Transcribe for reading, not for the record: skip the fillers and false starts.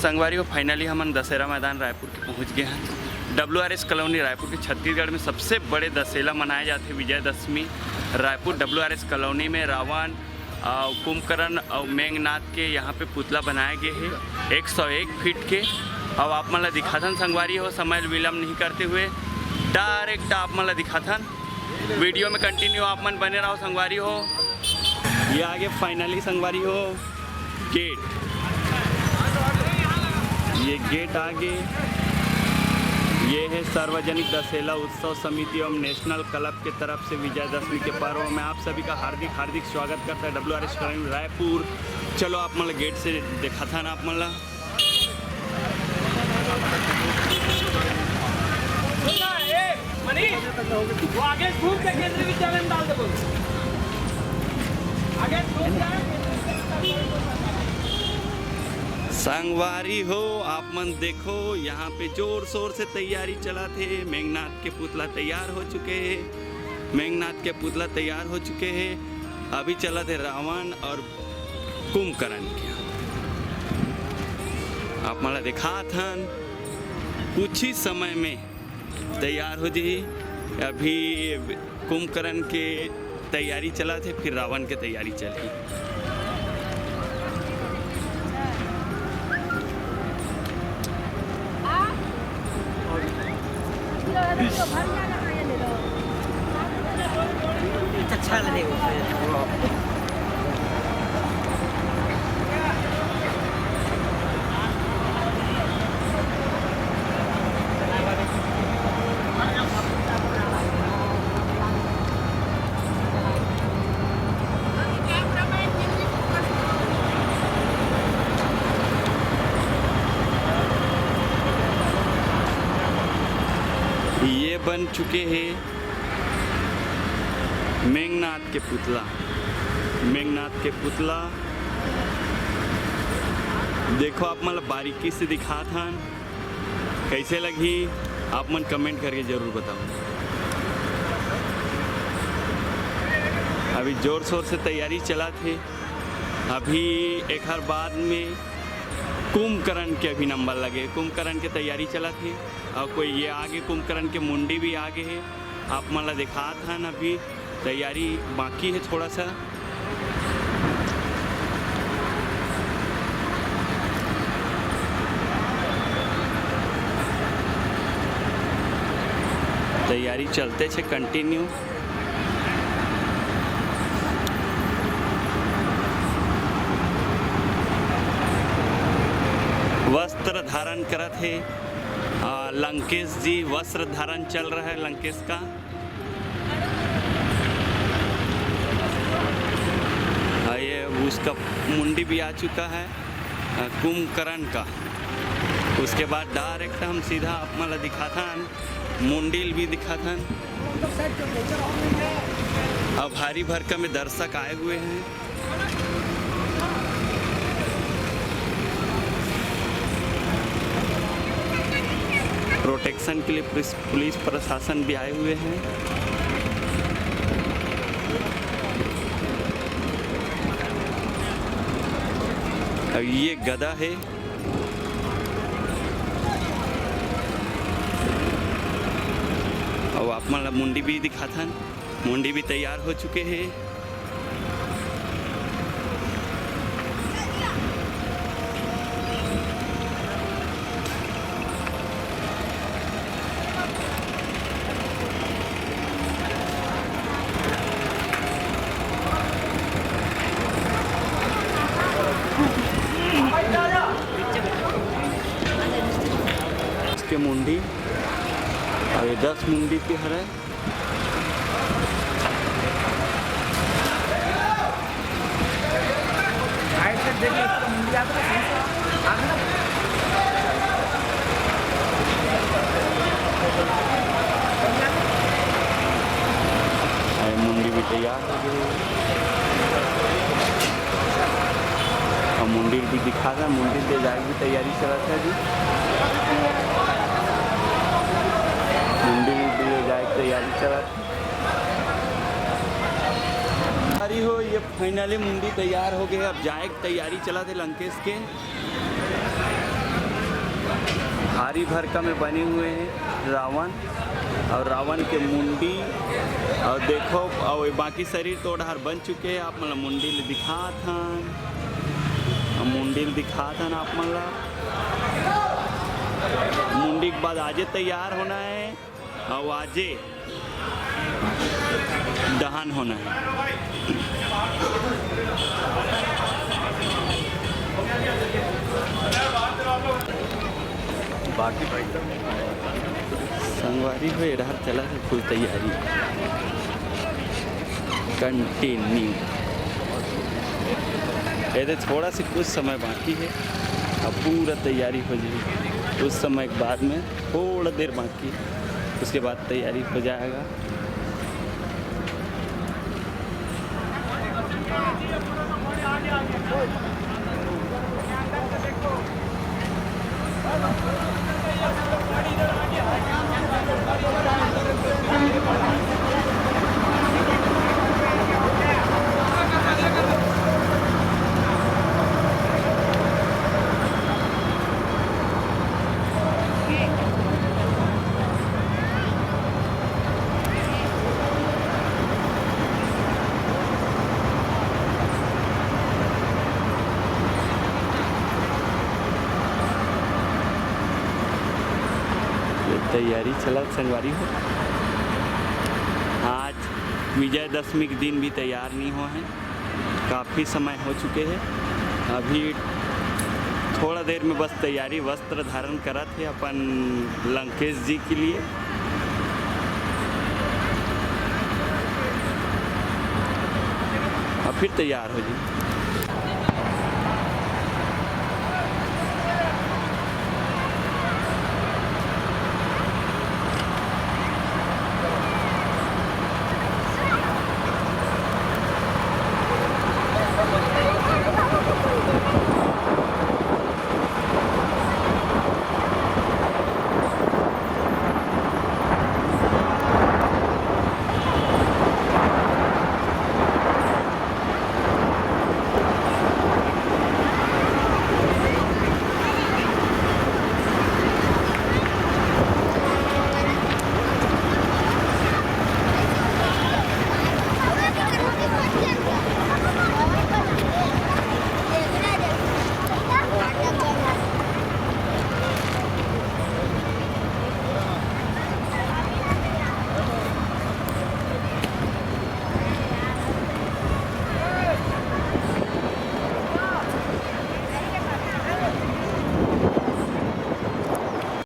संगवारी हो फाइनली हम दशहरा मैदान रायपुर के पहुंच गए हैं। WRS कॉलोनी रायपुर के छत्तीसगढ़ में सबसे बड़े दशहरा मनाए जाते हैं विजयदशमी। रायपुर WRS कॉलोनी में रावण, कुंभकर्ण और मेघनाथ के यहाँ पे पुतला बनाए गए हैं 101 फीट के। अब आप मतलब दिखाथन संगवारी हो, समय विलम्ब नहीं करते हुए डायरेक्ट आप मतलब दिखाथन वीडियो में कंटिन्यू आप मन बने रहो संगवारी हो। ये आगे फाइनली संगवारी हो गेट, ये गेट आगे ये है सार्वजनिक दशहरा उत्सव समिति एवं नेशनल क्लब के तरफ से विजयदशमी के पर्व में आप सभी का हार्दिक स्वागत करता है WRS कॉलोनी रायपुर। चलो आप मतलब गेट से देखा था ना आप मतलब वो आगे घूम के केंद्रीय विद्यालय में डाल दो, आगे घूम संगवारी हो आप मन देखो यहाँ पे जोर शोर से तैयारी चला थे। मेघनाथ के पुतला तैयार हो चुके हैं, मेघनाथ के पुतला तैयार हो चुके हैं। अभी चला थे रावण और कुंभकर्ण के। आप मला देखा था कुछ ही समय में तैयार हो जाए। अभी कुंभकर्ण के तैयारी चला थे, फिर रावण के तैयारी चली। अच्छा लगेगा। ये बन चुके हैं मेघनाथ के पुतला। मेघनाथ के पुतला देखो आप मतलब बारीकी से दिखा था, कैसे लगी आप मन कमेंट करके ज़रूर बताओ। अभी ज़ोर शोर से तैयारी चला थे। अभी एक हर बाद में कुंभकर्ण के अभी नंबर लगे, कुंभकर्ण की तैयारी चला थी। और कोई ये आगे कुंभकर्ण के मुंडी भी आगे है। आप मतलब दिखा था ना, अभी तैयारी बाकी है थोड़ा सा। तैयारी चलते छे कंटिन्यू। वस्त्र धारण करत है लंकेश जी, वस्त्र धारण चल रहा है लंकेश का। ये उसका मुंडी भी आ चुका है कुंभकर्ण का। उसके बाद डायरेक्ट हम सीधा अपना दिखाता मुंडिल भी दिखाता। अब भारी भरकम में दर्शक आए हुए हैं। प्रोटेक्शन के लिए पुलिस प्रशासन भी आए हुए हैं। अब ये गदा है। अब आप मतलब मुंडी भी दिखाता, मुंडी भी तैयार हो चुके हैं। के मुंडी और ये 10 मुंडी के हर है। मुंडी भी तैयार हो गई और मुंडी भी दिखा था। मुंडी ले जाए भी तैयारी चला था जी। मुंडी भी ले जाए तैयारी चला। तैयारी हो ये फाइनली मुंडी तैयार हो गए। अब जाए तैयारी चला थे लंकेश के। भारी भरकम में बने हुए हैं रावण और रावण के मुंडी और देखो और बाकी शरीर तो ढार बन चुके हैं। आप मतलब मुंडी दिखा था मुंडी दिखा था ना आप मतलब मुंडी के बाद आजे तैयार होना है और आजे दहन होना है। बाकी संगवारी हो इधर चला है फुल तैयारी कंटिन्यू। ये थोड़ा सा कुछ समय बाकी है अब पूरा तैयारी हो जाएगी। उस समय के बाद में थोड़ा देर बाकी है उसके बाद तैयारी हो जाएगा। तैयारी चला संगवारी हो। आज विजयदशमी के दिन भी तैयार नहीं हुआ है, काफ़ी समय हो चुके हैं। अभी थोड़ा देर में बस तैयारी वस्त्र धारण करा थे अपन लंकेश जी के लिए। और फिर तैयार हो जी।